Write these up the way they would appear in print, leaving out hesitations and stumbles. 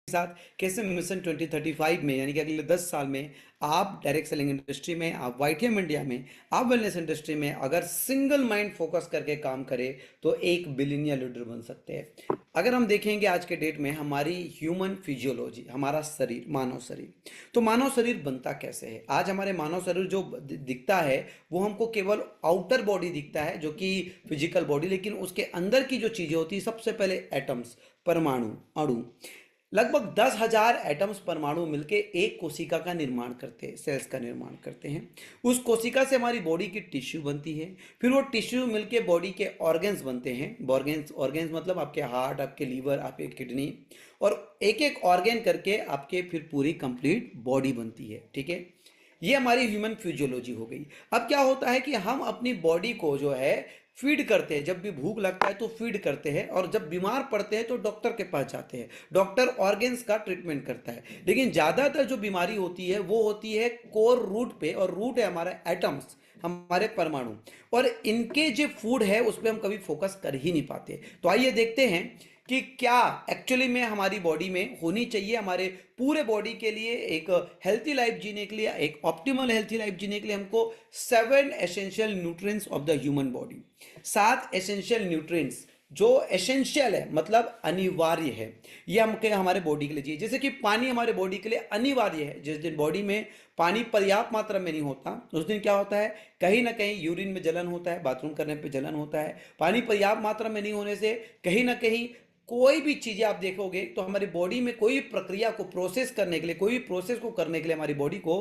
साथ कैसे मिशन 2035 में, यानी कि अगले 10 साल में आप डायरेक्ट सेलिंग इंडस्ट्री में, आप वाईटीएम इंडिया में, आप वेलनेस इंडस्ट्री में अगर सिंगल माइंड फोकस करके काम करें तो एक बिलियनियर लीडर बन सकते हैं। अगर हम देखेंगे आज के डेट में हमारी ह्यूमन फिजियोलॉजी, हमारा शरीर, मानव शरीर, तो मानव शरीर बनता कैसे है? आज हमारे मानव शरीर जो दिखता है वो हमको केवल आउटर बॉडी दिखता है, जो कि फिजिकल बॉडी, लेकिन उसके अंदर की जो चीजें होती है, सबसे पहले एटम्स, परमाणु, अणु, लगभग 10,000 एटम्स, परमाणु मिलके एक कोशिका का निर्माण करते हैं, सेल्स का निर्माण करते हैं। उस कोशिका से हमारी बॉडी की टिश्यू बनती है, फिर वो टिश्यू मिलके बॉडी के ऑर्गन्स बनते हैं। ऑर्गन्स, ऑर्गन्स मतलब आपके हार्ट, आपके लीवर, आपके किडनी, और एक एक ऑर्गन करके आपके फिर पूरी कंप्लीट बॉडी बनती है। ठीक है, ये हमारी ह्यूमन फिजियोलॉजी हो गई। अब क्या होता है कि हम अपनी बॉडी को जो है फीड करते हैं, जब भी भूख लगता है तो फीड करते हैं, और जब बीमार पड़ते हैं तो डॉक्टर के पास जाते हैं, डॉक्टर ऑर्गन्स का ट्रीटमेंट करता है। लेकिन ज़्यादातर जो बीमारी होती है वो होती है कोर रूट पे, और रूट है हमारा एटम्स, हमारे परमाणु, और इनके जो फूड है उस पर हम कभी फोकस कर ही नहीं पाते। तो आइए देखते हैं कि क्या एक्चुअली में हमारी बॉडी में होनी चाहिए, हमारे पूरे बॉडी के लिए, एक हेल्थी लाइफ जीने के लिए, एक ऑप्टिमल हेल्थी लाइफ जीने के लिए हमको 7 essential nutrients of the human body, 7 essential nutrients जो एसेंशियल है, मतलब अनिवार्य है, ये हमके हमारे बॉडी के लिए चाहिए। जैसे कि पानी हमारे बॉडी के लिए अनिवार्य है। जिस दिन बॉडी में पानी पर्याप्त मात्रा में नहीं होता उस दिन क्या होता है, कहीं ना कहीं यूरिन में जलन होता है, बाथरूम करने पे जलन होता है। पानी पर्याप्त मात्रा में नहीं होने से कहीं ना कहीं कोई भी चीजें आप देखोगे तो हमारी बॉडी में कोई प्रक्रिया को प्रोसेस करने के लिए, कोई भी प्रोसेस को करने के लिए हमारी बॉडी को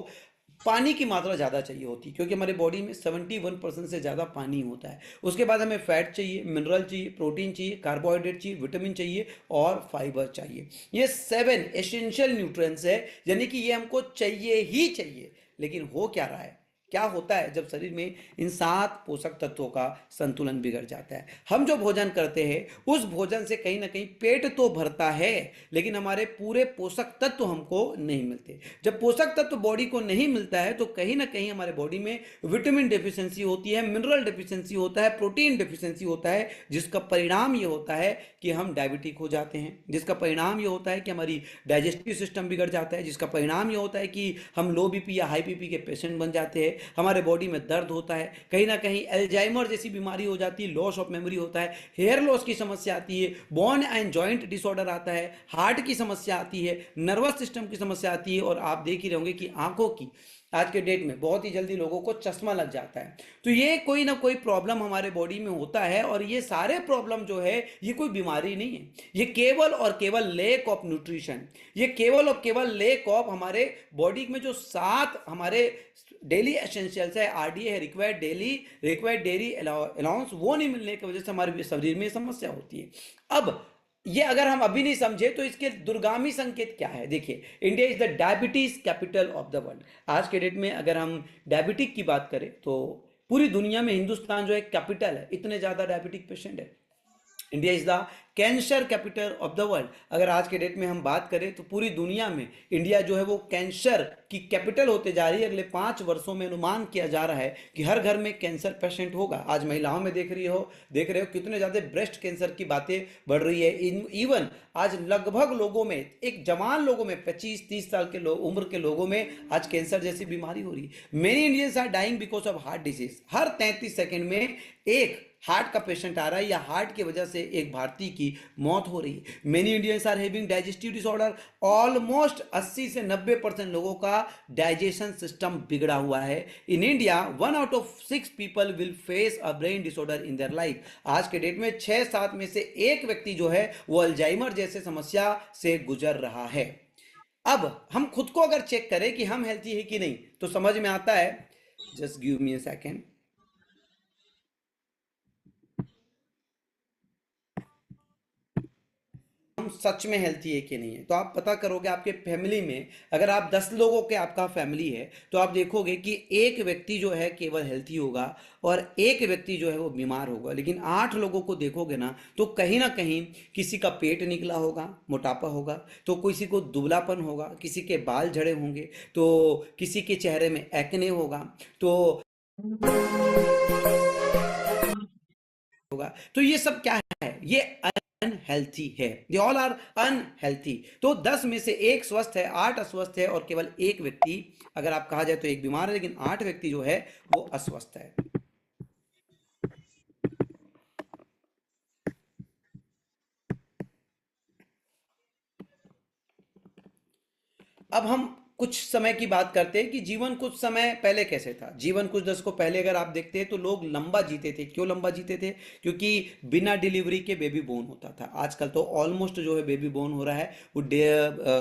पानी की मात्रा ज़्यादा चाहिए होती है, क्योंकि हमारी बॉडी में 71% से ज़्यादा पानी होता है। उसके बाद हमें फैट चाहिए, मिनरल चाहिए, प्रोटीन चाहिए, कार्बोहाइड्रेट चाहिए, विटामिन चाहिए और फाइबर चाहिए। ये 7 एसेंशियल न्यूट्रिएंट्स है, यानी कि ये हमको चाहिए ही चाहिए। लेकिन हो क्या रहा है, क्या होता है जब शरीर में इन 7 पोषक तत्वों का संतुलन बिगड़ जाता है? हम जो भोजन करते हैं उस भोजन से कहीं ना कहीं पेट तो भरता है, लेकिन हमारे पूरे पोषक तत्व हमको नहीं मिलते। जब पोषक तत्व बॉडी को नहीं मिलता है तो कहीं ना कहीं हमारे बॉडी में विटामिन डेफिशिएंसी होती है, मिनरल डेफिशिएंसी होता है, प्रोटीन डेफिशिएंसी होता है, जिसका परिणाम ये होता है कि हम डायबिटिक हो जाते हैं, जिसका परिणाम ये होता है कि हमारी डाइजेस्टिव सिस्टम बिगड़ जाता है, जिसका परिणाम ये होता है कि हम लो बीपी या हाई बीपी के पेशेंट बन जाते हैं, हमारे बॉडी में दर्द होता है, कहीं ना कहीं अल्जाइमर जैसी बीमारी हो जाती है, लॉस ऑफ मेमोरी होता है, हेयर लॉस की समस्या आती है, बोन एंड जॉइंट डिसऑर्डर आता है, हार्ट की समस्या आती है, नर्वस सिस्टम की समस्या आती है, और आप देख ही रहोगे कि आंखों की आज के डेट में बहुत ही जल्दी लोगों को चश्मा लग जाता है। तो ये कोई ना कोई प्रॉब्लम हमारे बॉडी में होता है, और ये सारे प्रॉब्लम जो है ये कोई बीमारी नहीं है, ये केवल और केवल लेक ऑफ न्यूट्रिशन, ये केवल और केवल लेक ऑफ हमारे बॉडी में जो 7 हमारे डेली एसेंशियल्स है, आरडीए है, रिक्वायर्ड डेली अलाउंस, वो नहीं मिलने की वजह से हमारे शरीर में समस्या होती है। अब ये अगर हम अभी नहीं समझे तो इसके दुर्गामी संकेत क्या है? देखिए, India is the diabetes capital of the world. आज के डेट में अगर हम डायबिटिक की बात करें तो पूरी दुनिया में हिंदुस्तान जो है कैपिटल है, इतने ज्यादा डायबिटिक पेशेंट है। India is the cancer capital of the world. अगर आज के डेट में हम बात करें तो पूरी दुनिया में इंडिया जो है वो कैंसर की कैपिटल होते जा रही है। अगले 5 वर्षों में अनुमान किया जा रहा है कि हर घर में कैंसर पेशेंट होगा। आज महिलाओं में देख रहे हो कितने ज़्यादा ब्रेस्ट कैंसर की बातें बढ़ रही है। इवन आज लगभग लोगों में, एक जवान लोगों में, 25-30 साल के उम्र के लोगों में आज कैंसर जैसी बीमारी हो रही है। Many Indians are dying because of heart disease. हर 33 सेकेंड में एक हार्ट का पेशेंट आ रहा है, या हार्ट की वजह से एक भारतीय की मौत हो रही है। Many Indians are having digestive disorder. Almost 80 से 90% लोगों का डाइजेशन सिस्टम बिगड़ा हुआ है। In India 1 out of 6 people will face a brain disorder in their life. आज के डेट में 6-7 में से एक व्यक्ति जो है वो अल्जाइमर जैसे समस्या से गुजर रहा है। अब हम खुद को अगर चेक करें कि हम हेल्थी है कि नहीं तो समझ में आता है। Just give me a second. हम सच में हेल्थी है कि नहीं है तो आप पता करोगे आपके फैमिली में, अगर आप 10 लोगों के आपका फैमिली है तो आप देखोगे कि एक व्यक्ति जो है केवल हेल्थी होगा और एक व्यक्ति जो है वो बीमार होगा। लेकिन 8 लोगों को देखोगे ना तो कहीं ना कहीं किसी का पेट निकला होगा, मोटापा होगा, तो किसी को दुबलापन होगा, किसी के बाल झड़े होंगे, तो किसी के चेहरे में एक्ने होगा, तो होगा। तो ये सब क्या है? ये अनहेल्थी है, दे ऑल आर अनहेल्थी। तो 10 में से एक स्वस्थ है, 8 अस्वस्थ है और केवल एक व्यक्ति, अगर आप कहा जाए तो एक बीमार है, लेकिन 8 व्यक्ति जो है वो अस्वस्थ है। अब हम कुछ समय की बात करते हैं कि जीवन कुछ समय पहले कैसे था। जीवन कुछ दशकों पहले अगर आप देखते हैं तो लोग लंबा जीते थे। क्यों लंबा जीते थे? क्योंकि बिना डिलीवरी के बेबी बोर्न होता था। आजकल तो ऑलमोस्ट जो है बेबी बोर्न हो रहा है वो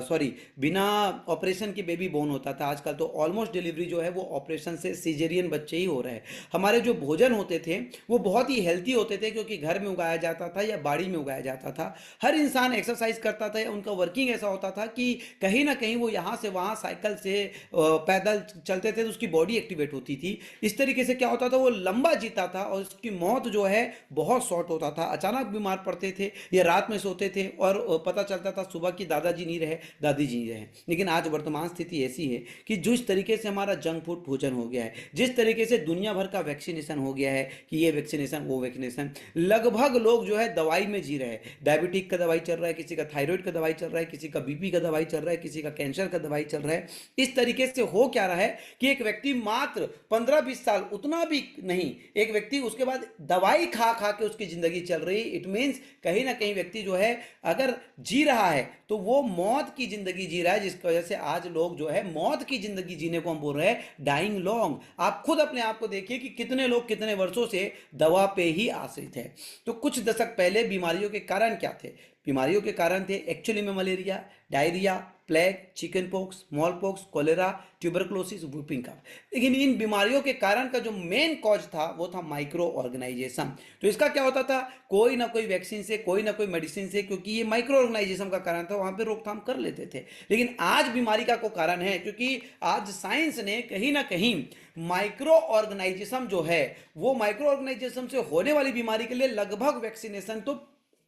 सॉरी, बिना ऑपरेशन के बेबी बोर्न होता था। आजकल तो ऑलमोस्ट डिलीवरी जो है वो ऑपरेशन से सीजेरियन बच्चे ही हो रहे हैं। हमारे जो भोजन होते थे वो बहुत ही हेल्थी होते थे, क्योंकि घर में उगाया जाता था या बाड़ी में उगाया जाता था। हर इंसान एक्सरसाइज करता था, उनका वर्किंग ऐसा होता था कि कहीं ना कहीं वो यहाँ से वहाँ साइकिल से पैदल चलते थे तो उसकी बॉडी एक्टिवेट होती थी। इस तरीके से क्या होता था, वो लंबा जीता था और उसकी मौत जो है बहुत शॉर्ट होता था। अचानक बीमार पड़ते थे या रात में सोते थे और पता चलता था सुबह की दादाजी नहीं रहे, दादी जी नहीं रहे। लेकिन आज वर्तमान स्थिति ऐसी है कि जिस तरीके से हमारा जंक फूड भोजन हो गया है, जिस तरीके से दुनिया भर का वैक्सीनेशन हो गया है कि ये वैक्सीनेशन वो वैक्सीनेशन, लगभग लोग जो है दवाई में जी रहे हैं। डायबिटिक का दवाई चल रहा है, किसी का थायराइड का दवाई चल रहा है, किसी का बीपी का दवाई चल रहा है, किसी का कैंसर का दवाई चल रहा है। इस तरीके से हो क्या रहा है कि एक व्यक्ति मात्र 15-20 साल, उतना भी नहीं, एक व्यक्ति उसके बाद दवाई खा खा के उसकी जिंदगी चल रही। इट मीन्स कहीं ना कहीं व्यक्ति जो है अगर जी रहा है तो वो मौत की जिंदगी जी रहा है, जिसकी वजह से आज लोग जो है मौत की जिंदगी जीने को हम बोल रहे हैं डाइंग लॉन्ग। आप खुद अपने आप को देखिए कि कितने लोग कितने वर्षों से दवा पे ही आश्रित है। तो कुछ दशक पहले बीमारियों के कारण क्या थे? बीमारियों के कारण थे एक्चुअली में malaria, diarrhoea, plague, chickenpox, smallpox, cholera, tuberculosis, whooping cough. लेकिन इन बीमारियों के कारण का जो मेन कॉज था वो था माइक्रो ऑर्गेनाइजेशन। तो इसका क्या होता था, कोई ना कोई वैक्सीन से, कोई ना कोई मेडिसिन से, क्योंकि ये माइक्रो ऑर्गेनाइजेशन का कारण था, वहां पे रोकथाम कर लेते थे। लेकिन आज बीमारी का को कारण है, क्योंकि आज साइंस ने कहीं ना कहीं माइक्रो ऑर्गेनाइजेशन जो है वो माइक्रो ऑर्गेनाइजेशन से होने वाली बीमारी के लिए लगभग वैक्सीनेशन तो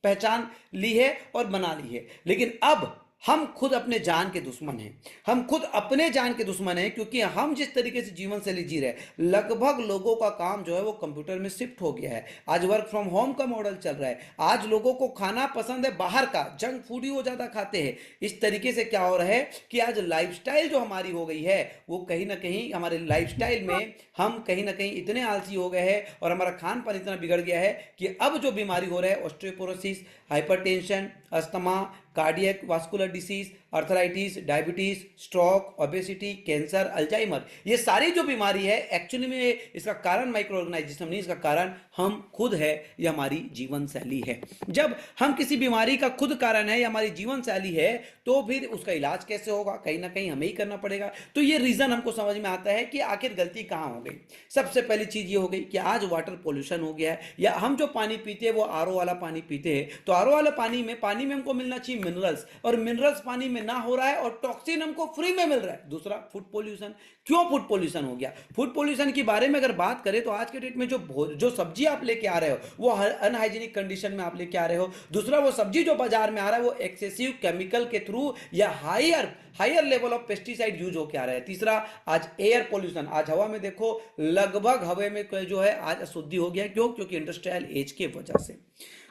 पहचान ली है और बना ली है। लेकिन अब हम खुद अपने जान के दुश्मन हैं। हम खुद अपने जान के दुश्मन हैं, क्योंकि हम जिस तरीके से जीवन शैली जी रहे हैं, लगभग लोगों का काम जो है वो कंप्यूटर में शिफ्ट हो गया है। आज वर्क फ्रॉम होम का मॉडल चल रहा है। आज लोगों को खाना पसंद है बाहर का, जंक फूड ही वो ज्यादा खाते हैं। इस तरीके से क्या हो रहा है कि आज लाइफस्टाइल जो हमारी हो गई है वो कहीं ना कहीं, हमारे लाइफस्टाइल में हम कहीं ना कहीं इतने आलसी हो गए हैं और हमारा खान पान इतना बिगड़ गया है कि अब जो बीमारी हो रहा है, osteoporosis, hypertension, asthma, cardiac vascular disease, arthritis, diabetes, stroke, obesity, cancer, Alzheimer, ये सारी जो बीमारी है एक्चुअली में इसका कारण माइक्रो ऑर्गेनाइजेशन नहीं, इसका कारण हम खुद है, ये हमारी जीवन शैली है। जब हम किसी बीमारी का खुद कारण है या हमारी जीवन शैली है तो फिर उसका इलाज कैसे होगा? कहीं ना कहीं हमें ही करना पड़ेगा। तो ये रीजन हमको समझ में आता है कि आखिर गलती कहाँ हो गई। सबसे पहली चीज ये हो गई कि आज वाटर पोल्यूशन हो गया है, या हम जो पानी पीते हैं वो आरओ वाला पानी पीते हैं। तो आरओ वाला पानी में हमको मिलना चाहिए मिनरल्स, और मिनरल्स पानी में ना हो रहा है और टॉक्सिन हमको फ्री में मिल रहा है। दूसरा, फूड पोल्यूशन। क्यों फूड पोल्यूशन हो गया? फूड पोल्यूशन के बारे में अगर बात करें तो आज के डेट में जो सब्जी आप लेके आ रहे हो वो अनहाइजीनिक कंडीशन में आप लेके आ रहे हो। दूसरा, वो सब्जी जो बाजार में आ रहा है वो एक्सेसिव केमिकल के थ्रू या higher level of pesticide use होकर आ रहा है। तीसरा, आज एयर पोल्यूशन। आज हवा में देखो, लगभग हवा में जो है आज अशुद्धि हो गया। क्यों? क्योंकि इंडस्ट्रियल एज के वजह से।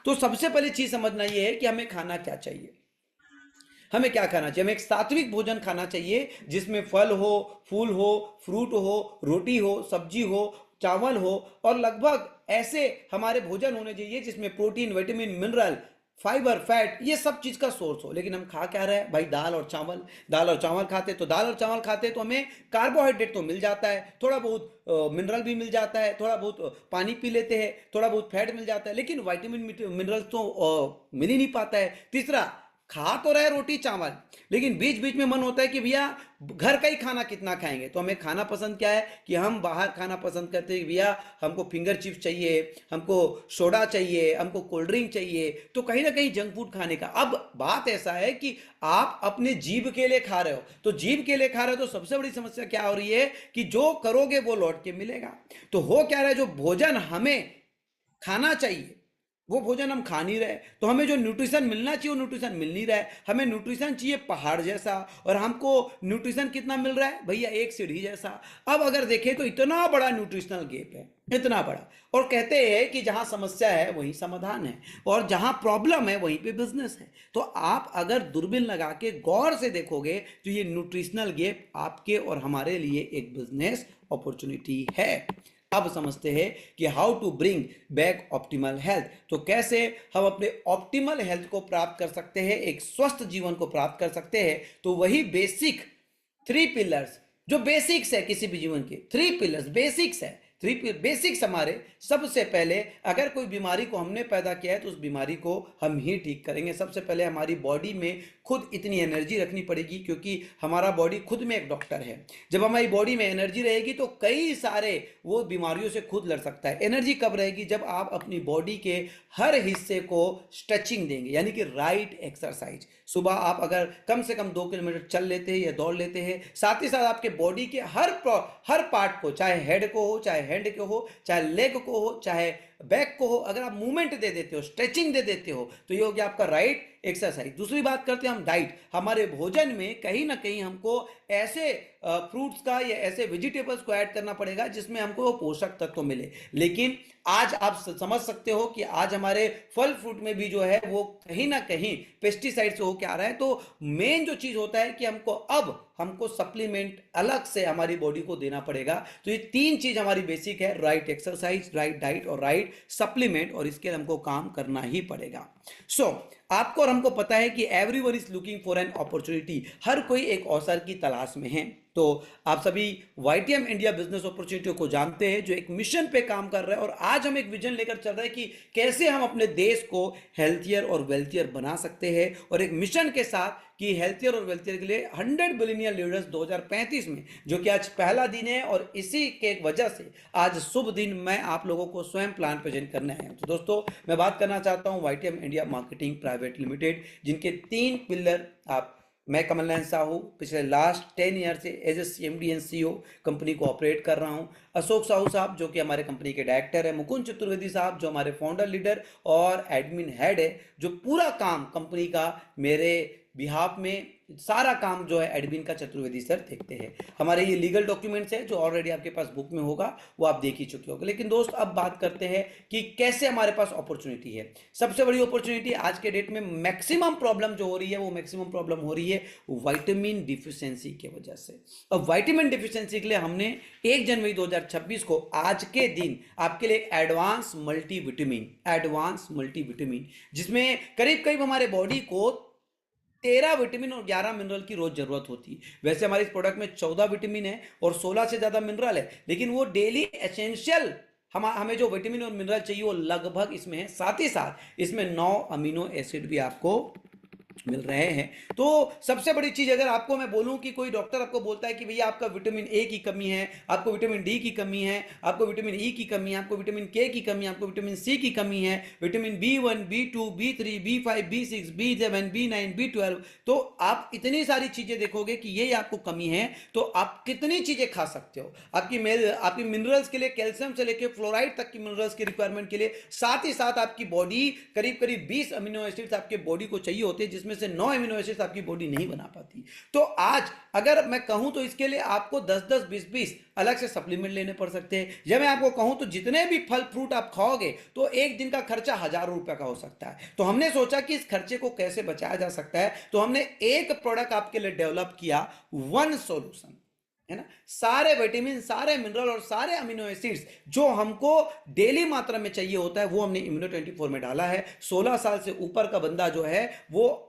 तो सबसे पहली चीज समझना यह है कि हमें खाना क्या चाहिए। हमें क्या खाना चाहिए? हमें एक सात्विक भोजन खाना चाहिए जिसमें फल हो, फूल हो, फ्रूट हो, रोटी हो, सब्जी हो, चावल हो, और लगभग ऐसे हमारे भोजन होने चाहिए जिसमें protein, vitamin, mineral, fibre, fat, ये सब चीज का सोर्स हो। लेकिन हम खा क्या रहे हैं भाई? दाल और चावल। दाल और चावल खाते तो हमें कार्बोहाइड्रेट तो मिल जाता है, थोड़ा बहुत मिनरल भी मिल जाता है, थोड़ा बहुत पानी पी लेते हैं, थोड़ा बहुत फैट मिल जाता है, लेकिन विटामिन मिनरल तो मिल ही नहीं पाता है। तीसरा, खा तो रहे रोटी चावल, लेकिन बीच बीच में मन होता है कि भैया घर का ही खाना कितना खाएंगे। तो हमें खाना पसंद क्या है कि हम बाहर खाना पसंद करते हैं। भैया हमको फिंगर चिप्स चाहिए, हमको सोडा चाहिए, हमको कोल्ड ड्रिंक चाहिए, तो कहीं ना कहीं जंक फूड खाने का। अब बात ऐसा है कि आप अपने जीभ के लिए खा रहे हो, तो जीभ के लिए खा रहे हो तो सबसे बड़ी समस्या क्या हो रही है कि जो करोगे वो लौट के मिलेगा। तो हो क्या रहा है, जो भोजन हमें खाना चाहिए वो भोजन हम खा नहीं रहे, तो हमें जो न्यूट्रिशन मिलना चाहिए वो न्यूट्रिशन मिल नहीं रहा है। हमें न्यूट्रिशन चाहिए पहाड़ जैसा, और हमको न्यूट्रिशन कितना मिल रहा है भैया? एक सीढ़ी जैसा। अब अगर देखें तो इतना बड़ा न्यूट्रिशनल गैप है, इतना बड़ा। और कहते हैं कि जहां समस्या है वहीं समाधान है, और जहां प्रॉब्लम है वहीं पे बिजनेस है। तो आप अगर दूरबीन लगा के गौर से देखोगे तो ये न्यूट्रिशनल गैप आपके और हमारे लिए एक बिजनेस अपॉर्चुनिटी है। अब समझते हैं कि how to bring back optimal health. तो कैसे हम अपने ऑप्टिमल हेल्थ को प्राप्त कर सकते हैं, एक स्वस्थ जीवन को प्राप्त कर सकते हैं। तो वही बेसिक 3 पिलर्स, जो बेसिक्स है किसी भी जीवन के, 3 पिलर्स बेसिक्स है। 3 बेसिक्स हमारे, सबसे पहले अगर कोई बीमारी को हमने पैदा किया है तो उस बीमारी को हम ही ठीक करेंगे। सबसे पहले हमारी बॉडी में खुद इतनी एनर्जी रखनी पड़ेगी, क्योंकि हमारा बॉडी खुद में एक डॉक्टर है। जब हमारी बॉडी में एनर्जी रहेगी तो कई सारे वो बीमारियों से खुद लड़ सकता है। एनर्जी कब रहेगी? जब आप अपनी बॉडी के हर हिस्से को स्ट्रेचिंग देंगे, यानी कि राइट एक्सरसाइज। सुबह आप अगर कम से कम 2 किलोमीटर चल लेते हैं या दौड़ लेते हैं, साथ ही साथ आपके बॉडी के हर पार्ट को, चाहे हेड को हो, चाहे हैंड को हो, चाहे लेग को हो, चाहे बैक को हो, अगर आप मूवमेंट दे देते हो, स्ट्रेचिंग दे देते हो, तो ये हो गया आपका राइट एक्सरसाइज। दूसरी बात करते हैं हम डाइट। हमारे भोजन में कहीं ना कहीं हमको ऐसे फ्रूट्स का या ऐसे वेजिटेबल्स को ऐड करना पड़ेगा जिसमें हमको पोषक तत्व मिले। लेकिन आज आप समझ सकते हो कि आज हमारे फल फ्रूट में भी जो है वो कहीं ना कहीं पेस्टिसाइड से होकर आ रहा है। तो मेन जो चीज होता है कि हमको सप्लीमेंट अलग से हमारी बॉडी को देना पड़ेगा। तो ये 3 चीज हमारी बेसिक है, राइट एक्सरसाइज, राइट डाइट और राइट सप्लीमेंट, और इसके लिए हमको काम करना ही पड़ेगा। आपको और हमको पता है कि everyone is looking for an opportunity. हर कोई एक अवसर की तलाश में है। तो आप सभी वाईटीएम इंडिया बिजनेस अपॉर्चुनिटी को जानते हैं, जो एक मिशन पे काम कर रहा है। और आज हम एक विजन लेकर चल रहे हैं कि कैसे हम अपने देश को हेल्थियर और वेल्थियर बना सकते हैं, और एक मिशन के साथ कि हेल्थियर और वेल्थियर के लिए 100 बिलियनियर लीडर्स 2035 में, जो कि आज पहला दिन है। और इसी के वजह से आज शुभ दिन मैं आप लोगों को स्वयं प्लान प्रेजेंट करने आया हूं। तो दोस्तों, मैं बात करना चाहता हूं YTM India marketing private limited, जिनके 3 पिलर मैं कमल नयन साहू पिछले लास्ट 10 ईयर से as a CMD and CEO company को ऑपरेट कर रहा हूं। अशोक साहू साहब जो कि हमारे कंपनी के डायरेक्टर है, मुकुंद चतुर्वेदी साहब जो हमारे फाउंडर लीडर और एडमिन हेड है, जो पूरा काम कंपनी का मेरे बिहाफ में सारा काम जो है एडमिन का चतुर्वेदी सर देखते हैं। हमारे ये लीगल डॉक्यूमेंट्स है जो ऑलरेडी आपके पास बुक में होगा, वो आप देख ही चुके होंगे। लेकिन दोस्त, अब बात करते हैं कि कैसे हमारे पास अपॉर्चुनिटी है। सबसे बड़ी अपॉर्चुनिटी आज के डेट में मैक्सिमम प्रॉब्लम जो हो रही है, वो मैक्सिमम प्रॉब्लम हो रही है विटामिन डिफिशियंसी की वजह से। अब विटामिन डिफिशियंसी के लिए हमने 1 जनवरी 2026 को आज के दिन आपके लिए एडवांस मल्टीविटामिन, जिसमें करीब करीब हमारे बॉडी को 13 विटामिन और 11 मिनरल की रोज जरूरत होती है। वैसे हमारे इस प्रोडक्ट में 14 विटामिन है और 16 से ज्यादा मिनरल है, लेकिन वो डेली एसेंशियल हमें जो विटामिन और मिनरल चाहिए वो लगभग इसमें है। साथ ही साथ इसमें 9 अमीनो एसिड भी आपको मिल रहे हैं। तो सबसे बड़ी चीज, अगर आपको मैं बोलूं कि कोई डॉक्टर आपको बोलता है कि भैया आपका विटामिन ए की कमी है, आपको विटामिन डी की कमी है, आपको विटामिन ई की कमी है, आपको विटामिन के की कमी है, आपको विटामिन सी की कमी है, vitamin B1, B2, B3, B5, B6, B7, B9, B12, तो आप इतनी सारी चीजें देखोगे कि ये आपको कमी है। तो आप कितनी चीजें खा सकते हो आपकी मिनरल्स के लिए, कैल्शियम से लेकर फ्लोराइड तक की मिनरल्स की रिक्वायरमेंट के लिए। साथ ही साथ आपकी बॉडी करीब करीब 20 अमीनो एसिड्स आपके बॉडी को चाहिए होते हैं, जिसमें से 9 अमीनो एसिड्स आपकी बॉडी नहीं बना पाती। तो आज अगर मैं कहूं तो इसके लिए आपको 10-10, 20-20 अलग से सप्लीमेंट लेने पड़ सकते हैं। जब मैं आपको कहूं तो जितने भी फल फ्रूट आप खाओगे तो एक दिन का खर्चा हजारों रुपए का हो सकता है। तो हमने सोचा कि इस खर्चे को कैसे बचाया जा सकता है, तो हमने एक प्रोडक्ट आपके लिए डेवलप किया, वन सॉल्यूशन, है ना। सारे विटामिन, सारे मिनरल और सारे अमीनो एसिड्स जो हमको डेली मात्रा में चाहिए होता है, वो हमने इम्यूनो 24 में डाला है। 16 साल से ऊपर का बंदा जो है वो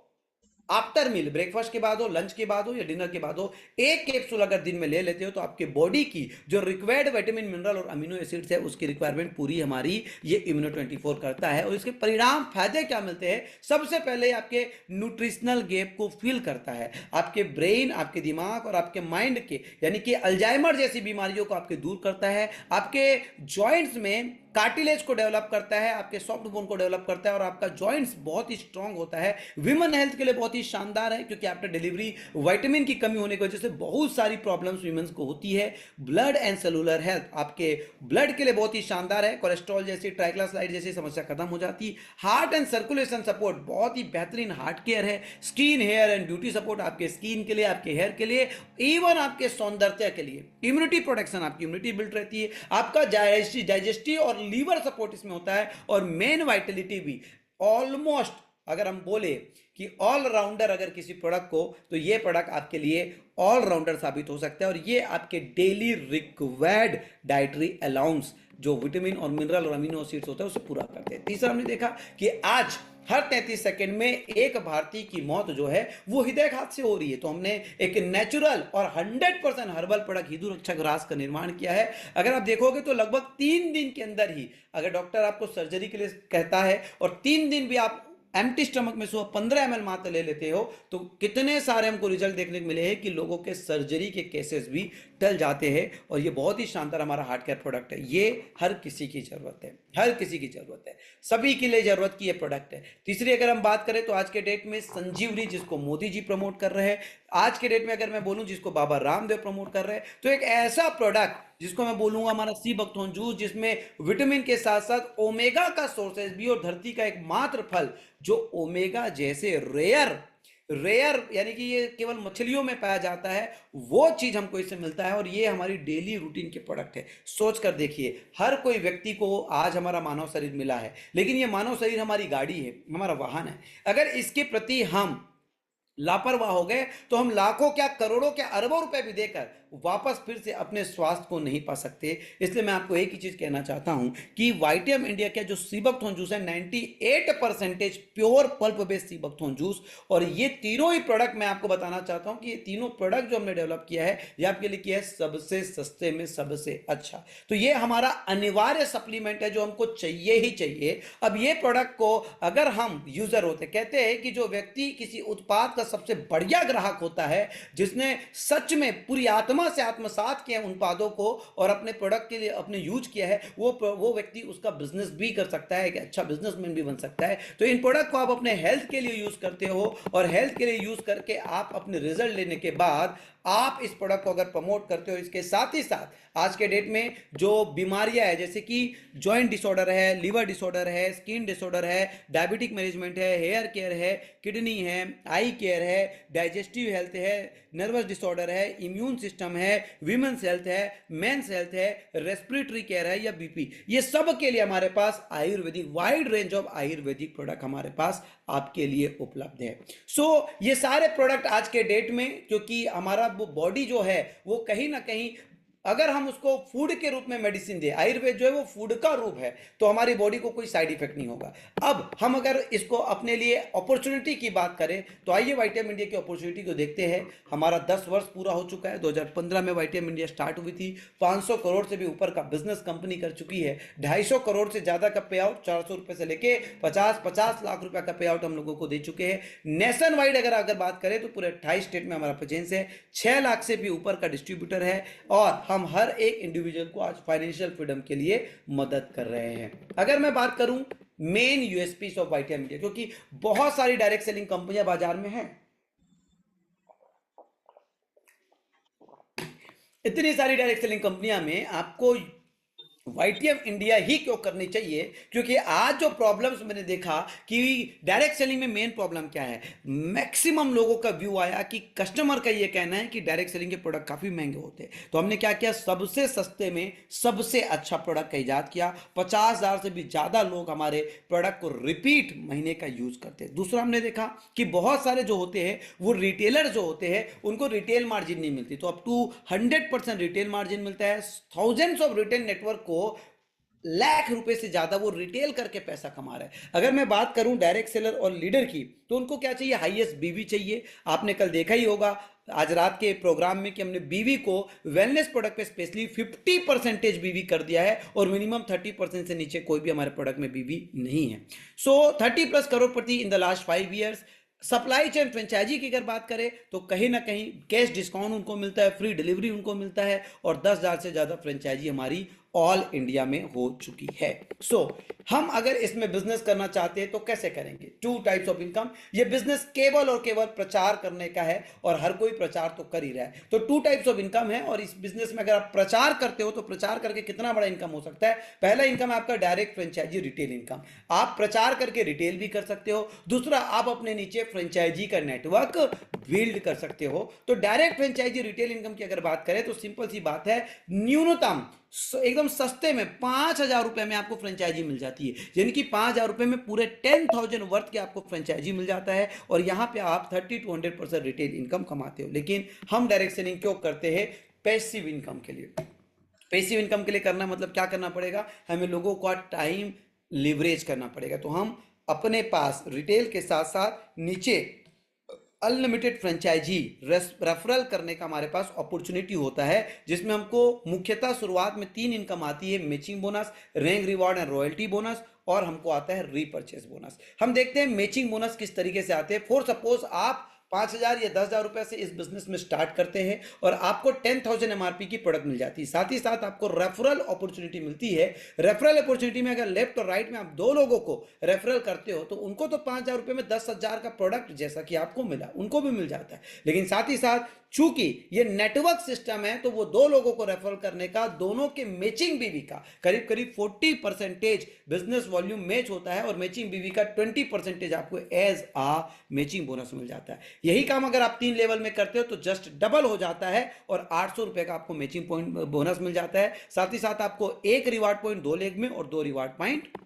आफ्टर मील, ब्रेकफास्ट के बाद हो, लंच के बाद हो या डिनर के बाद हो, एक कैप्सूल अगर दिन में ले लेते हो तो आपके बॉडी की जो रिक्वायर्ड विटामिन, मिनरल और अमीनो एसिड्स है उसकी रिक्वायरमेंट पूरी हमारी ये इम्यूनो 24 करता है। और इसके परिणाम फायदे क्या मिलते हैं? सबसे पहले आपके न्यूट्रिशनल गैप को फिल करता है, आपके ब्रेन, आपके दिमाग और आपके माइंड के, यानी कि अल्जाइमर जैसी बीमारियों को आपके दूर करता है। आपके जॉइंट्स में कार्टिलेज को डेवलप करता है, आपके सॉफ्ट बोन को डेवलप करता है, और आपका जॉइंट्स बहुत ही स्ट्रांग होता है। विमेन हेल्थ के लिए बहुत ही शानदार है, क्योंकि आफ्टर डिलीवरी विटामिन की कमी होने की वजह से बहुत सारी प्रॉब्लम्स वीमेंस को होती है। ब्लड एंड सेलुलर हेल्थ आपके ब्लड के लिए बहुत ही शानदार है, कोलेस्ट्रॉल जैसी, ट्राइग्लिसराइड जैसी समस्या खत्म हो जाती है। हार्ट एंड सर्कुलेशन सपोर्ट बहुत ही बेहतरीन हार्ट केयर है। Skin, hair and beauty support आपके स्किन के लिए, आपके हेयर के लिए, इवन आपके सौंदर्य के लिए। इम्यूनिटी प्रोटेक्शन, आपकी इम्यूनिटी बिल्ड रहती है। आपका डाइजेस्टिव और लीवर सपोर्ट इसमें होता है, और मेन वाइटलिटी भी ऑलमोस्ट, अगर हम बोले कि ऑलराउंडर अगर किसी प्रोडक्ट को, तो ये प्रोडक्ट आपके लिए ऑलराउंडर साबित हो सकता है। और ये आपके डेली रिक्वायर्ड डाइटरी अलाउंस जो विटामिन और मिनरल और अमीनो एसिड्स होता है उसे पूरा करते हैं। तीसरा हमने देखा कि आज हर 33 सेकंड में एक भारतीय की मौत जो है वो हृदयाघात से हो रही है। तो हमने एक नेचुरल और 100% हर्बल प्रोडक्ट हिंदू रक्षा ग्रास का निर्माण किया है। अगर आप देखोगे तो लगभग 3 दिन के अंदर ही, अगर डॉक्टर आपको सर्जरी के लिए कहता है और 3 दिन भी आप एम्प्टी स्टमक में सुबह 15 ml मात्र ले लेते हो, तो कितने सारे हमको रिजल्ट देखने को मिले हैं कि लोगों के सर्जरी के केसेस भी टल जाते हैं। और ये बहुत ही शानदार हमारा हार्ट केयर प्रोडक्ट है। ये हर किसी की जरूरत है, हर किसी की जरूरत है, सभी के लिए जरूरत की ये प्रोडक्ट है। तीसरी अगर हम बात करें तो आज के डेट में संजीवनी, जिसको मोदी जी प्रमोट कर रहे हैं, आज के डेट में अगर मैं बोलूं जिसको बाबा रामदेव प्रमोट कर रहे हैं, तो एक ऐसा प्रोडक्ट जिसको मैं बोलूंगा हमारा सी बकथोर्न जूस, जिसमें विटामिन के साथ साथ ओमेगा का सोर्सेज भी, और धरती का एकमात्र फल जो ओमेगा जैसे रेयर यानी कि ये केवल मछलियों में पाया जाता है, वो चीज हमको इससे मिलता है। और ये हमारी डेली रूटीन के प्रोडक्ट है। सोच कर देखिए, हर कोई व्यक्ति को आज हमारा मानव शरीर मिला है, लेकिन ये मानव शरीर हमारी गाड़ी है, हमारा वाहन है। अगर इसके प्रति हम लापरवाह हो गए तो हम लाखों क्या, करोड़ों क्या, अरबों रुपए भी देकर वापस फिर से अपने स्वास्थ्य को नहीं पा सकते। इसलिए मैं आपको एक ही चीज कहना चाहता हूं कि वाइटियम इंडिया का जो सीबकथोर्न जूस है 98% pure pulp based sea buckthorn juice, और ये तीनों ही प्रोडक्ट मैं आपको बताना चाहता हूं कि ये तीनों प्रोडक्ट जो हमने डेवलप किया है, ये आपके लिए किया है सबसे सस्ते में सबसे अच्छा। तो ये हमारा अनिवार्य सप्लीमेंट है जो हमको चाहिए ही चाहिए। अब ये प्रोडक्ट को अगर हम यूजर होते, कहते हैं कि जो व्यक्ति किसी उत्पाद का सबसे बढ़िया ग्राहक होता है, जिसने सच में पूरी आत्मा से आत्मसात किया उन उत्पादों को और अपने प्रोडक्ट के लिए अपने यूज किया है, वो व्यक्ति उसका बिजनेस भी कर सकता है, एक अच्छा बिजनेसमैन भी बन सकता है। तो इन प्रोडक्ट को आप अपने हेल्थ के लिए यूज करते हो, और हेल्थ के लिए यूज करके आप अपने रिजल्ट लेने के बाद आप इस प्रोडक्ट को अगर प्रमोट करते हो, इसके साथ ही साथ आज के डेट में जो बीमारियां है, जैसे कि जॉइंट डिसऑर्डर है, लिवर डिसऑर्डर है, स्किन डिसऑर्डर है, डायबिटिक मैनेजमेंट है, हेयर केयर है, किडनी है, आई केयर है, डाइजेस्टिव हेल्थ है, नर्वस डिसऑर्डर है, इम्यून सिस्टम है, वीमेंस हेल्थ है, मेंस हेल्थ है, रेस्पिरेटरी केयर है या बीपी, ये सब के लिए हमारे पास Ayurvedic, wide range of Ayurvedic product हमारे पास आपके लिए उपलब्ध है। ये सारे प्रोडक्ट आज के डेट में, क्योंकि हमारा वो बॉडी जो है वो कहीं ना कहीं, अगर हम उसको फूड के रूप में मेडिसिन दे, आयुर्वेद जो है वो फूड का रूप है, तो हमारी बॉडी को कोई साइड इफेक्ट नहीं होगा। अब हम अगर इसको अपने लिए अपॉर्चुनिटी की बात करें, तो आइए वाइटियम इंडिया की अपॉर्चुनिटी को देखते हैं। हमारा 10 वर्ष पूरा हो चुका है। 2015 में वाइटियम इंडिया स्टार्ट हुई थी। 500 करोड़ से भी ऊपर का बिजनेस कंपनी कर चुकी है। 250 करोड़ से ज्यादा का पे आउट, 400 रुपए से लेके 50 लाख रुपए का पे आउट हम लोगों को दे चुके हैं। नेशन वाइड अगर बात करें तो पूरे 28 स्टेट में हमारा प्रेजेंस है। 6 लाख से भी ऊपर का डिस्ट्रीब्यूटर है, और हम हर एक इंडिविजुअल को आज फाइनेंशियल फ्रीडम के लिए मदद कर रहे हैं। अगर मैं बात करूं मेन यूएसपी ऑफ वाइटियम इंडिया, क्योंकि बहुत सारी डायरेक्ट सेलिंग कंपनियां बाजार में हैं, इतनी सारी डायरेक्ट सेलिंग कंपनियां में आपको वाइटियम इंडिया ही क्यों करनी चाहिए? क्योंकि आज जो प्रॉब्लम्स मैंने देखा कि डायरेक्ट सेलिंग में मेन प्रॉब्लम क्या है, मैक्सिमम लोगों का व्यू आया कि कस्टमर का ये कहना है कि डायरेक्ट सेलिंग के प्रोडक्ट काफी महंगे होते हैं। तो हमने क्या किया, सबसे सस्ते में सबसे अच्छा प्रोडक्ट का इजाद किया। 50,000 से भी ज्यादा लोग हमारे प्रोडक्ट को रिपीट महीने का यूज करते हैं। दूसरा हमने देखा कि बहुत सारे जो होते हैं वो रिटेलर जो होते हैं उनको रिटेल मार्जिन नहीं मिलती, तो अप टू 100% रिटेल मार्जिन मिलता है। थाउजेंड्स ऑफ रिटेल नेटवर्क को लाख रुपए से ज्यादा वो रिटेल करके पैसा कमा रहा है। अगर मैं बात करूं डायरेक्ट सेलर और लीडर की, तो उनको क्या चाहिए, हाईएस्ट बीवी चाहिए। आपने कल देखा ही होगा आज रात के प्रोग्राम में कि हमने बीवी को वेलनेस प्रोडक्ट पे स्पेशली 50% बीवी कर दिया है, और मिनिमम 30% से नीचे कोई भी हमारे प्रोडक्ट में बीवी नहीं है। 30+ करोड़पति in the last 5 years. Supply chain franchisee की अगर बात करें तो कहीं ना कहीं कैश डिस्काउंट उनको मिलता है, फ्री डिलीवरी उनको मिलता है, और 10,000 से ज्यादा फ्रेंचाइजी हमारी ऑल इंडिया में हो चुकी है। हम अगर इसमें बिजनेस करना चाहते हैं तो कैसे करेंगे? Two types of income. ये बिजनेस केवल और केवल प्रचार करने का है और हर कोई प्रचार तो कर ही रहा है। तो टू टाइप्स ऑफ इनकम है और इस बिजनेस में अगर आप प्रचार करते हो तो प्रचार करके कितना बड़ा इनकम हो सकता है? पहला इनकम है आपका डायरेक्ट फ्रेंचाइजी रिटेल इनकम। आप प्रचार करके रिटेल भी कर सकते हो। दूसरा, आप अपने नीचे फ्रेंचाइजी का नेटवर्क बिल्ड कर सकते हो। तो डायरेक्ट फ्रेंचाइजी रिटेल इनकम की अगर बात करें तो सिंपल सी बात है, न्यूनतम एकदम सस्ते में 5,000 रुपए में आपको फ्रेंचाइजी मिल जाती है। यानी कि 5,000 रुपए में पूरे 10,000 वर्थ के आपको फ्रेंचाइजी मिल जाता है और यहां पे आप 30 to 100% रिटेल इनकम कमाते हो। लेकिन हम डायरेक्ट सेलिंग क्यों करते हैं? पैसिव इनकम के लिए। पैसिव इनकम के लिए करना मतलब क्या करना पड़ेगा? हमें लोगों का टाइम लिवरेज करना पड़ेगा। तो हम अपने पास रिटेल के साथ साथ नीचे अनलिमिटेड फ्रेंचाइजी रेफरल करने का हमारे पास अपॉर्चुनिटी होता है, जिसमें हमको मुख्यतः शुरुआत में 3 इनकम आती है: matching bonus, rank reward and royalty bonus, और हमको आता है रीपर्चेस बोनस। हम देखते हैं मैचिंग बोनस किस तरीके से आते हैं। फॉर सपोज आप 5,000 या 10,000 रुपए से इस बिजनेस में स्टार्ट करते हैं और आपको 10,000 एमआरपी की प्रोडक्ट मिल जाती है। साथ ही साथ आपको रेफरल अपॉर्चुनिटी मिलती है। रेफरल अपॉर्चुनिटी में अगर लेफ्ट और राइट में आप 2 लोगों को रेफरल करते हो तो उनको तो 5,000 रुपए में 10,000 का प्रोडक्ट जैसा कि आपको मिला उनको भी मिल जाता है। लेकिन साथ ही साथ चूंकि ये नेटवर्क सिस्टम है तो वो 2 लोगों को रेफरल करने का, दोनों के मैचिंग बीवी का करीब करीब 40% बिजनेस वॉल्यूम मैच होता है और मैचिंग बीवी का 20% आपको एज आ मैचिंग बोनस मिल जाता है। यही काम अगर आप 3 लेवल में करते हो तो जस्ट डबल हो जाता है और 800 रुपए का आपको मैचिंग पॉइंट बोनस मिल जाता है। साथ ही साथ आपको 1 रिवार्ड पॉइंट 2 लेग में और 2 रिवार्ड पॉइंट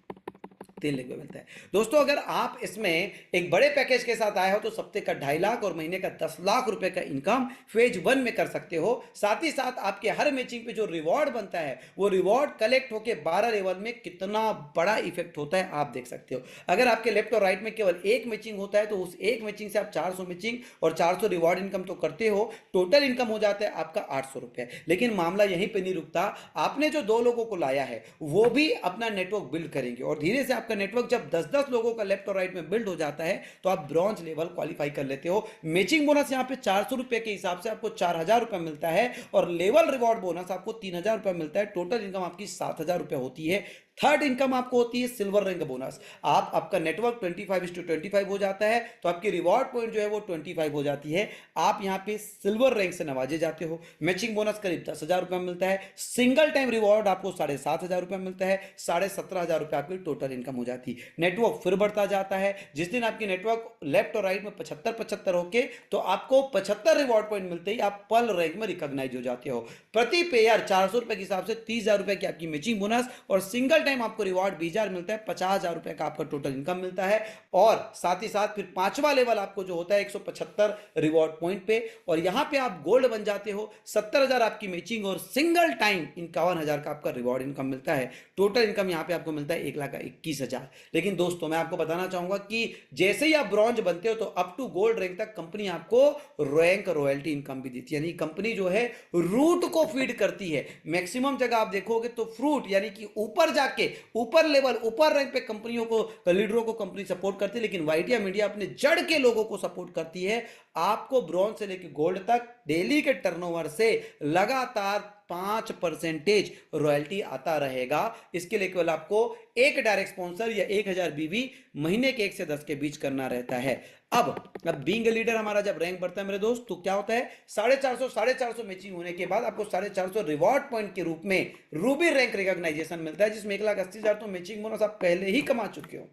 3 लेग में मिलता है। दोस्तों, अगर आप इसमें एक बड़े पैकेज के साथ आए हो तो सप्ते का 2.5 लाख और महीने का 10 लाख रुपए का इनकम फेज 1 में कर सकते हो। साथ ही साथ आपके हर मैचिंग पे जो रिवॉर्ड बनता है वो रिवॉर्ड कलेक्ट होकर 12 लेवल में कितना बड़ा इफेक्ट होता है आप देख सकते हो। अगर आपके लेफ्ट और राइट में केवल एक मैचिंग होता है तो उस एक मैचिंग से आप 400 मैचिंग और 400 रिवॉर्ड इनकम तो करते हो, टोटल इनकम हो जाता है आपका 800 रुपए। लेकिन मामला यहीं पे नहीं रुकता। आपने जो 2 लोगों को लाया है वो भी अपना नेटवर्क बिल्ड करेंगे और धीरे से आपका नेटवर्क जब 10-10 लोगों का लेफ्ट और राइट में बिल्ड हो जाता है तो आप ब्रॉन्ज लेवल क्वालिफाई कर लेते हो। मैचिंग बोनस यहां पे 400 रुपए के हिसाब से आपको 4,000 रुपए मिलता है और लेवल रिवॉर्ड बोनस आपको 3,000 रुपए मिलता है। टोटल इनकम आपकी 7,000 रुपए होती है। थर्ड इनकम आपको होती है सिल्वर रैंक बोनस। आपका नेटवर्क 25:25 हो जाता है तो आपकी रिवॉर्ड पॉइंट जो है वो 25 हो जाती है। आप यहां पे सिल्वर रैंक से नवाजे जाते हो। मैचिंग बोनस करीब 10,000 रुपए मिलता है। सिंगल टाइम रिवॉर्ड आपको 7,500 रुपए मिलता है। 17,500 रुपए आपकी टोटल इनकम हो जाती है। नेटवर्क फिर बढ़ता जाता है। जिस दिन आपकी नेटवर्क लेफ्ट और राइट में 75-75 होके तो आपको 75 रिवॉर्ड पॉइंट मिलते ही आप पल रैंक में रिकॉग्नाइज हो जाते हो। प्रति पेयर 400 रुपए के हिसाब से 30,000 रुपए की आपकी मैचिंग बोनस और सिंगल टाइम आपको रिवॉर्ड 20,000 मिलता है। 50,000 रुपए का आपका टोटल इनकम मिलता है और साथ ही साथ फिर 5वां लेवल आपको जो होता है 175 रिवॉर्ड पॉइंट पे और यहां पे आप गोल्ड बन जाते हो। 70,000 आपकी मैचिंग और सिंगल टाइम 51,000 का आपका रिवॉर्ड इनकम मिलता है। टोटल इनकम यहां पे आपको मिलता है 1,21,000। लेकिन दोस्तों, मैं आपको बताना चाहूंगा कि जैसे ही आप ब्रॉन्ज बनते हो तो अप टू गोल्ड रैंक तक कंपनी आपको रैंक रॉयल्टी इनकम भी देती है। यानी कंपनी जो है रूट को फीड करती है। मैक्सिमम जगह आप देखोगे तो फ्रूट यानी कि ऊपर जाके ऊपर लेवल ऊपर रैंक पे कंपनियों को, लीडरों को कंपनी सपोर्ट करती है। लेकिन वाईटीआई मीडिया अपने जड़ के लोगों को सपोर्ट करती है। आपको ब्रॉन्ज से लेकर गोल्ड तक डेली के टर्नओवर से लगातार 5% रॉयल्टी आता रहेगा। इसके लिए केवल आपको एक डायरेक्ट स्पॉन्सर या 1,000 बीवी महीने के 1 से 10 के बीच करना रहता है। अब बीइंग ए लीडर हमारा जब रैंक बढ़ता है मेरे दोस्त तो क्या होता है, 450 मैचिंग होने के बाद आपको 450 रिवॉर्ड पॉइंट के रूप में रूबी रैंक रिकॉग्नाइजेशन मिलता है, जिसमें 1,80,000 तो मैचिंग बोनस आप पहले ही कमा चुके हो।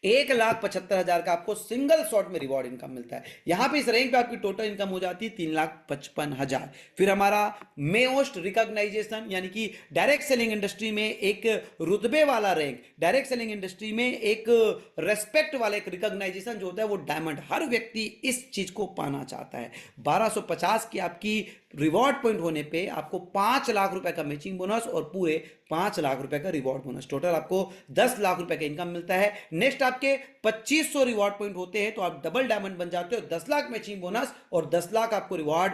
1,75,000 का आपको सिंगल शॉट में रिवॉर्ड इनकम मिलता है। यहां पे इस रैंक पे आपकी टोटल इनकम हो जाती है 3,55,000। फिर हमारा मोस्ट रिकॉग्नाइजेशन यानी कि डायरेक्ट सेलिंग इंडस्ट्री में एक रुतबे वाला रैंक, डायरेक्ट सेलिंग इंडस्ट्री में एक रेस्पेक्ट वाला एक रिकॉग्नाइजेशन जो होता है वो डायमंड। हर व्यक्ति इस चीज को पाना चाहता है। 1,250 की आपकी रिवॉर्ड पॉइंट होने पे आपको 5 लाख रुपए का मैचिंग बोनस और पूरे 5 लाख रुपए का रिवॉर्ड बोनस, टोटल आपको 10 लाख रुपए का इनकम मिलता है। नेक्स्ट आपके 2,500 रिवॉर्ड पॉइंट होते हैं तो आप डबल डायमंड बन जाते हो। 10 लाख मैचिंग बोनस और 10 लाख आपको रिवॉर्ड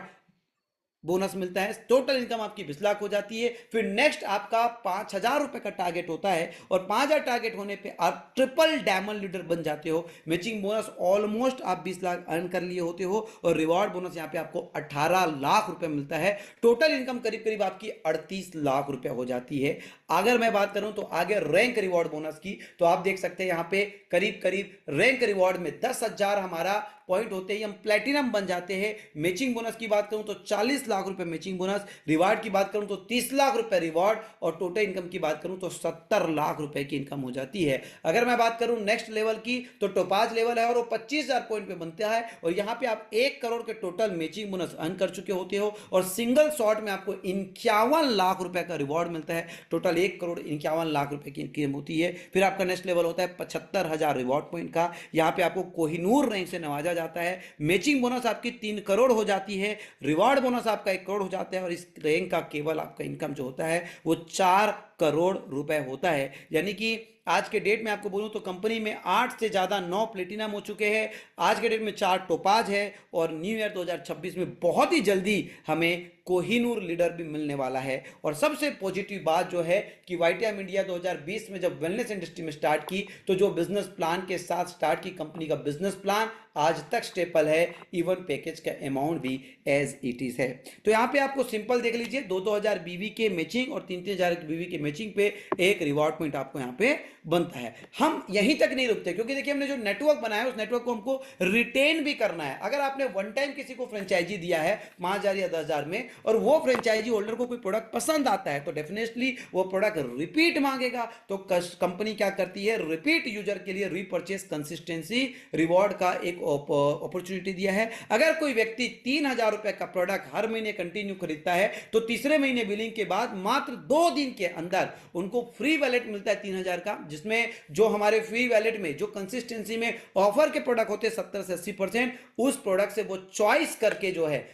बोनस मिलता है, टोटल इनकम आपकी 20 लाख हो जाती है। फिर नेक्स्ट आपका 5,000 रुपए का टारगेट होता है और 5,000 टारगेट होने पे आप ट्रिपल डायमंड लीडर बन जाते हो। मैचिंग बोनस ऑलमोस्ट आप 20 लाख अर्न कर लिए होते हो और रिवॉर्ड बोनस यहाँ पे आपको 18 लाख रुपए मिलता है। टोटल इनकम करीब करीब आपकी 38 लाख रुपए हो जाती है। अगर मैं बात करूं तो आगे रैंक रिवॉर्ड बोनस की, तो आप देख सकते हैं यहाँ पे करीब करीब रैंक रिवॉर्ड में 10,000 हमारा पॉइंट होते ही हम प्लेटिनम बन जाते हैं। मैचिंग बोनस की बात करूं तो 40 लाख रुपए मैचिंग बोनस, रिवार्ड की बात करूं तो 30 लाख रुपए रिवार्ड और टोटल इनकम की बात करूं तो 70 लाख रुपए की इनकम हो जाती है। अगर मैं बात करूं नेक्स्ट लेवल की तो टोपाज लेवल है और वो 25,000 पॉइंट पे बनता है और यहां पे आप 1 करोड़ के टोटल मैचिंग बोनस अर्न कर चुके होते हो और सिंगल शॉट में आपको 51 लाख रुपए का रिवॉर्ड मिलता है। टोटल 1 करोड़ 51 लाख रुपए की इनकम होती है। फिर आपका नेक्स्ट लेवल होता है 75,000 रिवॉर्ड पॉइंट का, यहां पे आपको कोहिनूर रैंक से नवाजा जाता है। मैचिंग बोनस आपकी 3 करोड़ हो जाती है, रिवार्ड बोनस आपका 1 करोड़ हो जाता है और इस रैंक का केवल आपका इनकम जो होता है वो 4 करोड़ रुपए होता है। यानी कि आज के डेट में आपको बोलूं तो कंपनी में 8 से ज्यादा 9 प्लेटिनम हो चुके हैं, आज के डेट में 4 टोपाज है और न्यू ईयर 2026 में बहुत ही जल्दी हमें कोहिनूर लीडर भी मिलने वाला है। और सबसे पॉजिटिव बात जो है कि वाईटीएम इंडिया 2020 में जब वेलनेस इंडस्ट्री में स्टार्ट की तो जो बिजनेस प्लान के साथ स्टार्ट की कंपनी का बिजनेस प्लान आज तक स्टेपल है, इवन पैकेज का अमाउंट भी एज इट इज है। तो यहाँ पे आपको सिंपल देख लीजिए 2-2 हजार बीवी के मैचिंग और 3-3 हजार बीवी के मैचिंग पे एक रिवॉर्ड पॉइंट आपको यहाँ पे बनता है। हम यहीं तक नहीं रुकते क्योंकि देखिए हमने जो नेटवर्क बनाया उस नेटवर्क को हमको रिटेन भी करना है। अगर आपने वन टाइम किसी को फ्रेंचाइजी दिया है 5,000 या 10,000 में और वो फ्रेंचाइजी होल्डर को कोई प्रोडक्ट पसंद आता है तो डेफिनेटली वो प्रोडक्ट रिपीट मांगेगा। तो कंपनी क्या करती है, रिपीट यूजर के लिए रीपर्चेस कंसिस्टेंसी रिवॉर्ड का एक अपॉर्चुनिटी दिया है। अगर कोई व्यक्ति 3,000 रुपए का प्रोडक्ट हर महीने कंटिन्यू खरीदता है तो तीसरे महीने बिलिंग के बाद मात्र 2 दिन के अंदर उनको फ्री वैलेट मिलता है 3,000 का, जिसमें जो हमारे फ्री वैलेट में जो कंसिस्टेंसी में ऑफर के प्रोडक्ट होते हैं 70 से 80%, उस प्रोडक्ट से वो चॉइस करके जो है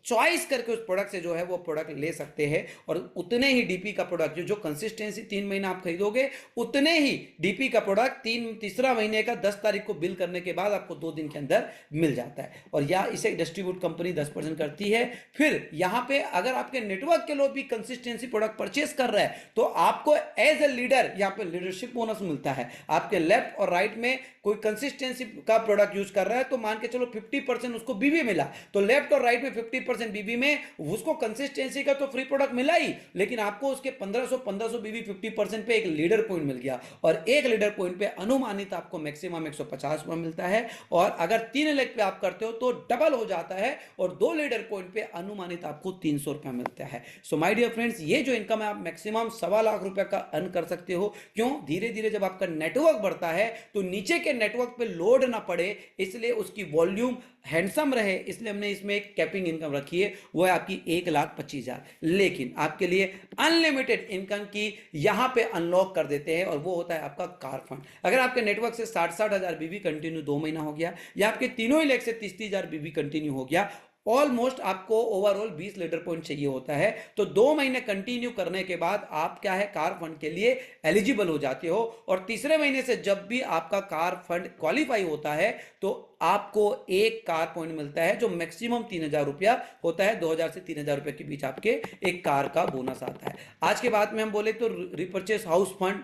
चॉइस करके उस प्रोडक्ट से जो है वो प्रोडक्ट ले सकते हैं और उतने ही डीपी का प्रोडक्ट जो कंसिस्टेंसी 3 महीना आप खरीदोगे उतने ही डीपी का प्रोडक्ट तीसरा महीने का 10 तारीख को बिल करने के बाद आपको 2 दिन के अंदर मिल जाता है और या इसे डिस्ट्रीब्यूट कंपनी 10% करती है। फिर यहां पे अगर आपके नेटवर्क के लोग भी कंसिस्टेंसी प्रोडक्ट परचेस कर रहे हैं तो आपको एज ए लीडर यहां पे लीडरशिप बोनस मिलता है। आपके लेफ्ट और राइट में कोई कंसिस्टेंसी का प्रोडक्ट यूज कर रहा है तो मान के चलो 50% उसको बीवी मिला, तो लेफ्ट और राइट में 50% बीबी में उसको कंसिस्टेंसी का तो फ्री प्रोडक्ट मिला ही, लेकिन आपको उसके 1500 बीबी 50% पे एक लीडर पॉइंट मिल गया और एक लीडर पॉइंट पे अनुमानित आपको मैक्सिमम 150 रुपए मिलता है और अगर 3 लेग पे आप करते हो तो डबल हो जाता है और 2 लीडर पॉइंट पे अनुमानित आपको 300 रुपए मिलता है। सो माय डियर फ्रेंड्स, ये जो इनकम है आप मैक्सिमम 1.25 लाख रुपए का अर्न कर सकते हो। क्यों? धीरे धीरे जब आपका नेटवर्क बढ़ता है तो नीचे के नेटवर्क पे लोड ना पड़े, इसलिए उसकी वॉल्यूम हैंडसम रहे, इसलिए हमने इसमें एक कैपिंग इनकम रखी है, वो है आपकी 1,25,000। लेकिन आपके लिए अनलिमिटेड इनकम की यहां पे अनलॉक कर देते हैं और वो होता है आपका कार फंड। अगर आपके नेटवर्क से 60-60 हजार बीबी कंटिन्यू 2 महीना हो गया या आपके तीनों ही लेग से 30-30 हजार बीबी कंटिन्यू हो गया, ऑलमोस्ट आपको ओवरऑल 20 लीडर पॉइंट चाहिए होता है, तो 2 महीने कंटिन्यू करने के बाद आप क्या है कार फंड के लिए एलिजिबल हो जाते हो और तीसरे महीने से जब भी आपका कार फंड क्वालिफाई होता है तो आपको एक कार पॉइंट मिलता है जो मैक्सिमम 3,000 रुपया होता है। 2,000 से 3,000 रुपए के बीच आपके एक कार का बोनस आता है। आज के बाद में हम बोले तो रिपर्चेस हाउस फंड,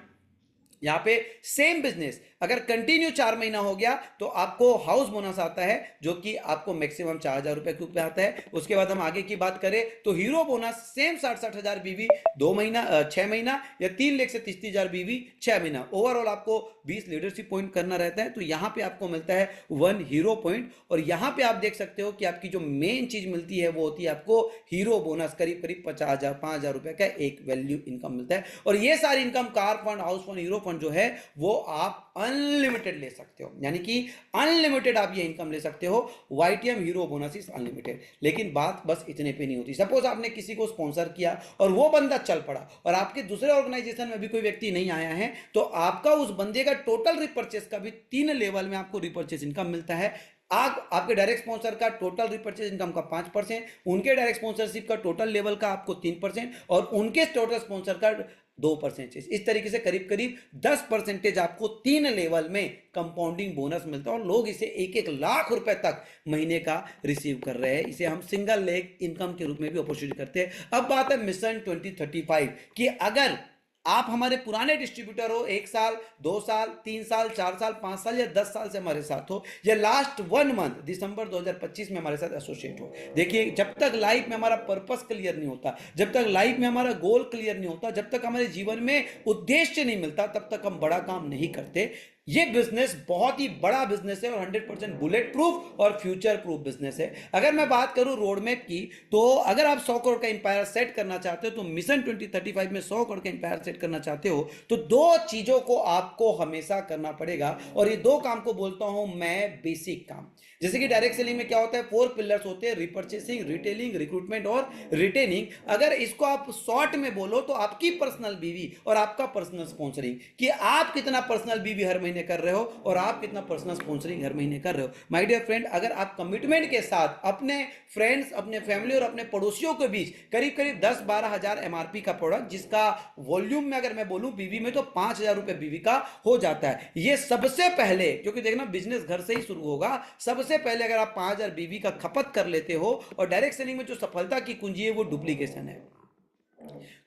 यहां पे सेम बिजनेस अगर कंटिन्यू 4 महीना हो गया तो आपको हाउस बोनस आता है जो कि आपको मैक्सिमम 4,000 रुपए के ऊपर आता है। उसके बाद हम आगे की बात करें तो हीरो बोनस सेम 60-60 हजार बीवी 2 महीना 6 महीना या 3 लाख से 30-30 हजार बीवी 6 महीना, ओवरऑल आपको 20 लीडरशिप पॉइंट करना रहता है। तो यहां पे आपको मिलता है 1 हीरो पॉइंट और यहां पे आप देख सकते हो कि आपकी जो मेन चीज मिलती है वो होती है आपको हीरो बोनस, करीब करीब 50,000 5,000 रुपए का एक वैल्यू इनकम मिलता है। और ये सारी income car fund, house fund, hero fund जो है वो आप अनलिमिटेड ले सकते हो, यानी कि अनलिमिटेड आप ये इनकम ले सकते हो। YTM hero bonus is unlimited. लेकिन बात बस इतने पे नहीं होती। सपोज आपने किसी को स्पॉन्सर किया और वो बंदा चल पड़ा और आपके दूसरे ऑर्गेनाइजेशन में भी कोई व्यक्ति नहीं आया है तो आपका उस बंदे का टोटल रिपर्चेस का भी 3 लेवल में आपको रिपर्चेस इनकम मिलता है। आप आपके डायरेक्ट स्पॉन्सर का टोटल रिपर्चेज इनकम का 5%, उनके डायरेक्ट स्पॉन्सरशिप का टोटल लेवल का आपको 3% और उनके टोटल स्पॉन्सर का 2%। इस तरीके से करीब करीब 10% आपको 3 लेवल में कंपाउंडिंग बोनस मिलता है और लोग इसे 1-1 लाख रुपए तक महीने का रिसीव कर रहे हैं। इसे हम सिंगल लेग इनकम के रूप में भी अपॉर्चुनिटी करते हैं। अब बात है मिशन 2035 कि अगर आप हमारे पुराने डिस्ट्रीब्यूटर हो, 1 साल, 2 साल, 3 साल, 4 साल, 5 साल या 10 साल से हमारे साथ हो, या लास्ट 1 मंथ दिसंबर 2025 में हमारे साथ एसोसिएट हो, देखिए जब तक लाइफ में हमारा पर्पस क्लियर नहीं होता, जब तक लाइफ में हमारा गोल क्लियर नहीं होता, जब तक हमारे जीवन में उद्देश्य नहीं मिलता, तब तक हम बड़ा काम नहीं करते। ये बिजनेस बहुत ही बड़ा बिजनेस है और 100% बुलेट प्रूफ और फ्यूचर प्रूफ बिजनेस है। अगर मैं बात करूं रोड मैप की, तो अगर आप 100 करोड़ का इंपायर सेट करना चाहते हो, तो मिशन 2035 में 100 करोड़ का इंपायर सेट करना चाहते हो, तो 2 चीजों को आपको हमेशा करना पड़ेगा और ये 2 काम को बोलता हूं मैं बेसिक काम। जैसे कि डायरेक्ट सेलिंग में क्या होता है, 4 पिलर्स होते हैं, रिपर्चेसिंग, रिटेलिंग, रिक्रूटमेंट और रिटेनिंग। अगर इसको आप शॉर्ट में बोलो तो आपकी पर्सनल बीवी और आपका पर्सनल स्पॉन्सरिंग, कि आप कितना पर्सनल बीवी हर महीने कर रहे हो और आप कितना पर्सनल स्पॉन्सरिंग हर महीने कर रहे हो। माय डियर फ्रेंड, अगर आप कमिटमेंट के साथ अपने फ्रेंड्स, अपने फैमिली और अपने पड़ोसियों के बीच करीब करीब 10-12 हजार एमआरपी का प्रोडक्ट, जिसका वॉल्यूम में अगर मैं बोलूं बीवी में तो 5,000 रुपए बीवी का हो जाता है। ये सबसे पहले, क्योंकि देखना बिजनेस घर से ही शुरू होगा, सबसे पहले अगर आप 5,000 बीवी का खपत कर लेते हो, और डायरेक्ट सेलिंग में जो सफलता की कुंजी है वो डुप्लीकेशन है,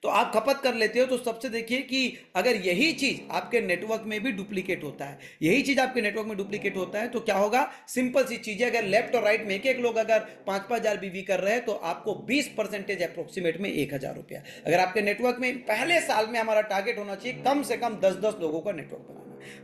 तो आप खपत कर लेते हो, तो सबसे देखिए कि अगर यही चीज आपके नेटवर्क में भी डुप्लीकेट होता है, यही चीज आपके नेटवर्क में डुप्लीकेट होता है, तो क्या होगा, सिंपल सी चीज है, अगर लेफ्ट और राइट में एक एक लोग अगर 5-5 हजार बीवी कर रहे हैं, तो आपको 20% अप्रोक्सीमेट में 1,000 रुपया। अगर आपके नेटवर्क में पहले साल में हमारा टारगेट होना चाहिए कम से कम 10-10 लोगों का नेटवर्क बनाना।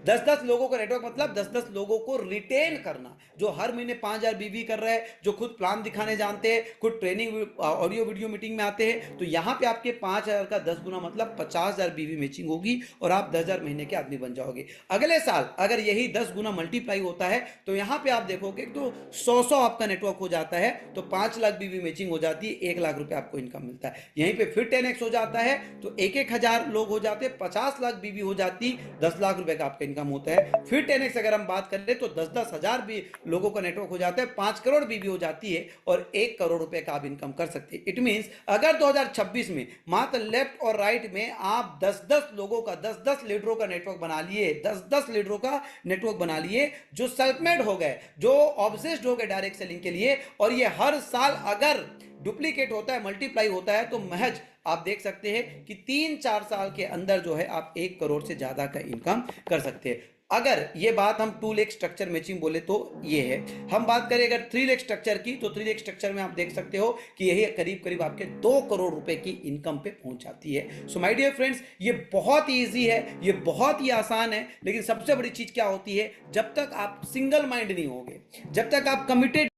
10-10 लोगों का नेटवर्क मतलब 10-10 लोगों को रिटेन करना, जो हर महीने 5,000 बीवी कर रहे हैं, जो खुद प्लान दिखाने जानते हैं, खुद ट्रेनिंग ऑडियो वीडियो मीटिंग में आते हैं। तो यहां पे आपके 5,000 का 10 गुना मतलब 50,000 बीवी मैचिंग होगी और आप 10,000 महीने के आदमी बन जाओगे। अगले साल अगर यही 10 गुना मल्टीप्लाई होता है, तो यहां पे आप देखोगे तो 100 आपका नेटवर्क हो जाता है, तो 5 लाख बीवी मैचिंग हो जाती है, 1 लाख रुपए आपको इनकम मिलता है। यहीं पे फिर 10x हो जाता है, तो 1-1 हजार लोग हो जाते, 50 लाख बीवी हो जाती, 10 लाख रुपए का आपका इनकम होता है। फिर 10x अगर हम बात करें तो 10-10 हजार भी लोगों का नेटवर्क हो जाता है, 5 करोड़ बीवी हो जाती है और 1 करोड़ रुपए का आप इनकम कर सकते हैं। इट मींस अगर 2026 में मात्र लेफ्ट और राइट में आप 10-10 लोगों का, 10-10 लीडरों का नेटवर्क बना लिए, 10-10 लीडरों का नेटवर्क बना लिए, जो सेल्फ मेड हो गए, जो ऑब्सेस्ड हो गए डायरेक्ट सेलिंग के लिए, और ये हर साल अगर डुप्लीकेट होता है, मल्टीप्लाई होता है, तो महज आप देख सकते हैं कि 3-4 साल के अंदर जो है आप 1 करोड़ से ज्यादा का इनकम कर सकते हैं। अगर ये बात हम 2 लेग स्ट्रक्चर मैचिंग बोले तो ये है। हम बात करें अगर 3 लेग स्ट्रक्चर की, तो 3 लेग स्ट्रक्चर में आप देख सकते हो कि यही करीब करीब आपके 2 करोड़ रुपए की इनकम पे पहुंच जाती है। सो माय डियर फ्रेंड्स, ये बहुत ही ईजी है, ये बहुत ही आसान है, लेकिन सबसे बड़ी चीज क्या होती है, जब तक आप सिंगल माइंड नहीं होगे, जब तक आप कमिटेड